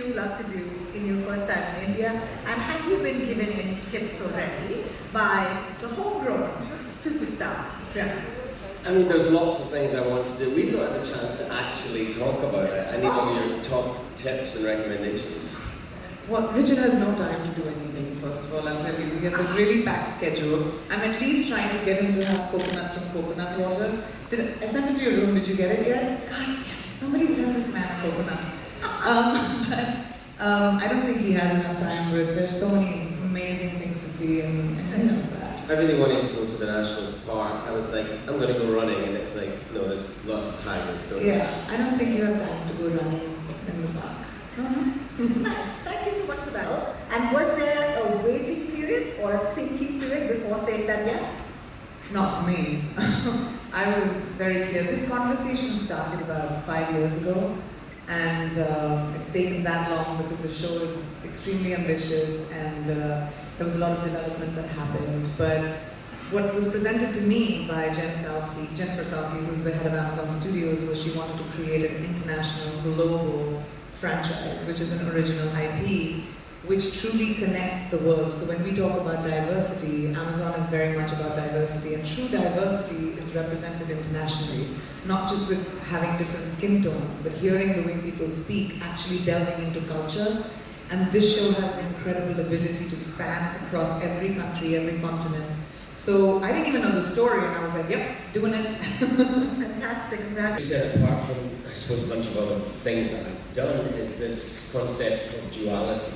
you love to do in your first time in India? And have you been given any tips already by the homegrown superstar Priyanka? I mean, there's lots of things I want to do. We've not had a chance to actually talk about it. I need all your top tips and recommendations. Well, Richard has no time to do anything, first of all, I'll tell you. He has a really packed schedule. I'm at least trying to get him to have coconut from coconut water. I sent it to your room, did you get it yet? God damn it, somebody send this man a coconut. I don't think he has enough time for it. There's so many amazing things to see, and he knows that. I really wanted to go to the national park. I was like, I'm going to go running, and it's like, no, there's lots of tigers, don't you? Yeah, I don't think you have time to go running in the park. Nice, thank you so much for that. And was there a waiting period or a thinking period before saying that yes? Not for me. I was very clear. This conversation started about 5 years ago, and it's taken that long because the show is extremely ambitious, and there was a lot of development that happened. But what was presented to me by Jennifer Salke, who's the head of Amazon Studios, was she wanted to create an international, global franchise, which is an original IP, which truly connects the world. So when we talk about diversity, Amazon is very much about diversity, and true diversity is represented internationally, not just with having different skin tones, but hearing the way people speak, actually delving into culture. And this show has an incredible ability to span across every country, every continent. So I didn't even know the story, and I was like, yep, doing it. Fantastic. You said, apart from, I suppose, a bunch of other things that I've done, is this concept of duality.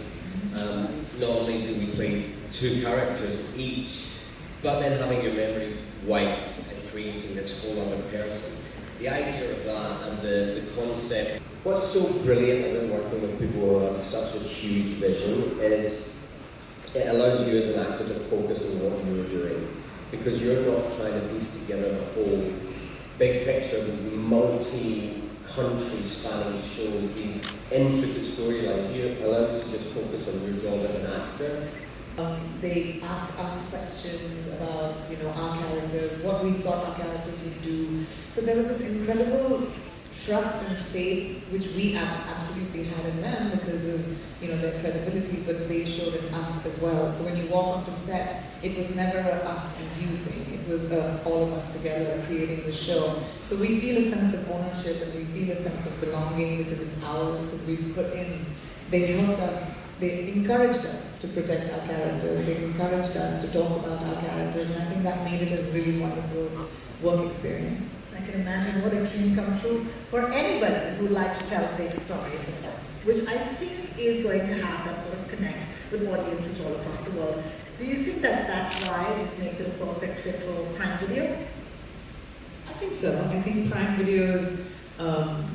Not only do we play two characters each, but then having your memory wiped and creating this whole other person. The idea of that and the concept. What's so brilliant about working with people who have such a huge vision is it allows you as an actor to focus on what you're doing, because you're not trying to piece together the whole big picture of these multi-country spanning shows, these intricate storylines. You're allowed to just focus on your job as an actor. They asked us questions about, our characters, what we thought our characters would do. So there was this incredible trust and faith, which we absolutely had in them because of, their credibility, but they showed in us as well. So when you walk onto set, it was never a us and you thing. It was all of us together creating the show. So we feel a sense of ownership, and we feel a sense of belonging because it's ours, because we put in. They helped us, they encouraged us to protect our characters, they encouraged us to talk about our characters, and I think that made it a really wonderful work experience. I can imagine what a dream come true for anybody who'd like to tell big stories, which I think is going to have that sort of connect with audiences all across the world. Do you think that that's why this makes it a perfect fit for Prime Video? I think so. I think Prime Video is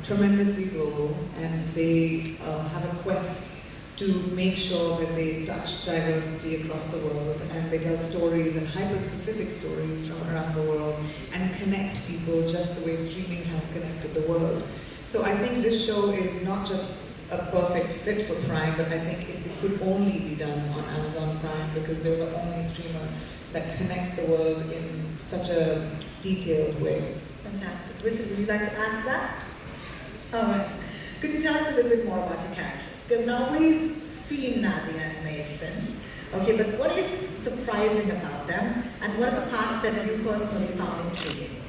tremendously global, and they have a quest to make sure that they touch diversity across the world, and they tell stories and hyper-specific stories from around the world and connect people just the way streaming has connected the world. So I think this show is not just a perfect fit for Prime, but I think it could only be done on Amazon Prime because they're the only streamer that connects the world in such a detailed way. Fantastic. Richard, would you like to add to that? All right. Could you tell us a little bit more about your characters? Because now we've seen Nadia and Mason. Okay, but what is surprising about them, and what are the parts that you personally found intriguing?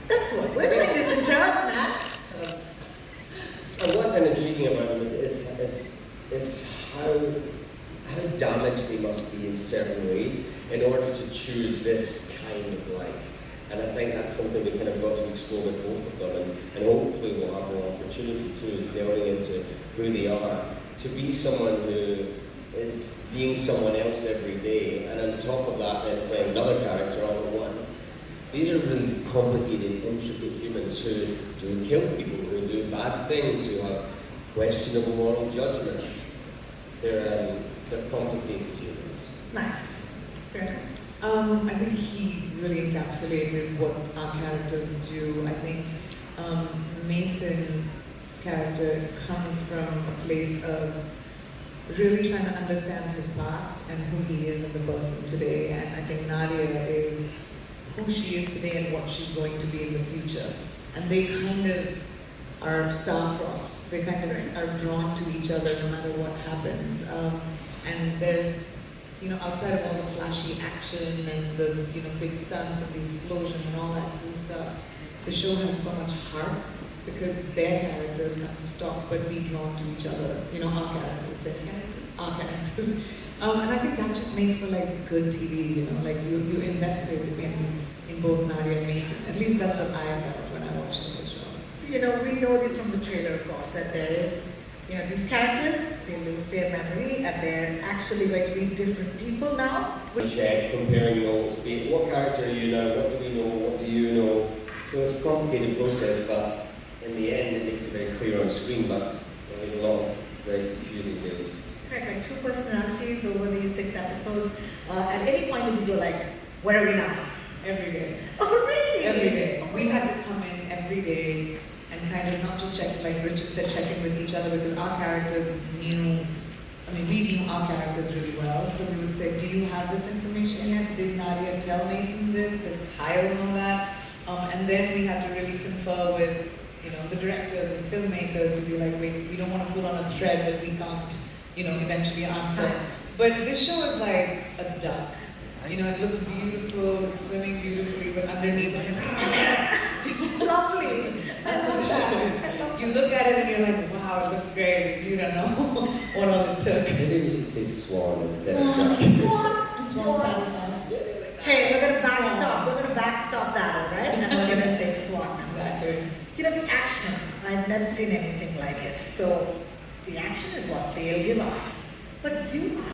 That's what we're doing this in terms, man. What I find intriguing about them is how damaged they must be in certain ways in order to choose this kind of life. And I think that's something we kind of got to explore with both of them, and hopefully we'll have more opportunity too, is delving into who they are. To be someone who is being someone else every day, and on top of that then playing another character all at once. These are really complicated, intricate humans who do kill people, who do bad things, who have questionable moral judgment. They're complicated humans. Nice. Fair. I think he really encapsulated what our characters do. I think Mason's character comes from a place of really trying to understand his past and who he is as a person today. And I think Nadia is who she is today and what she's going to be in the future. And they kind of are star-crossed. They kind of are drawn to each other no matter what happens. And there's, outside of all the flashy action and the, big stunts and the explosion and all that cool stuff, the show has so much heart because their characters can't stop but be drawn to each other. Our characters, their characters, our characters. And I think that just makes for like good TV, like you invested in both Nadia and Mason. At least that's what I felt when I watched the whole show. So, we know this from the trailer, of course, that there is, these characters, they lose their memory, and they're actually going to be different people now. Check, comparing notes, what character are you now, what do we know, what do you know? So it's a complicated process, but in the end it makes it very clear on screen, but there's a lot of very confusing bits. Correct, like 2 personalities over these 6 episodes. At any point did you go like, where are we now? Every day. Oh, really? Every day. We had to come in every day and kind of not just check, like Richard said, check in with each other because our characters knew, we knew our characters really well. So we would say, do you have this information yet? Did Nadia tell Mason this? Does Kyle know that? And then we had to really confer with, the directors and filmmakers to be like, wait, we don't want to put on a thread that we can't, eventually answer. But this show is like a duck. It looks beautiful, it's swimming beautifully, but underneath it's Lovely. that's what the show is. You look at it and you're like, wow, it looks great. You don't know what all it took. Maybe we should say swan instead Swan. of Swan. Swan's paddle fast. Hey, we're gonna backstop. We're gonna backstop that, all right? And we're gonna say swan. Exactly. The action. I've never seen anything like it. So the action is what they'll give us. But you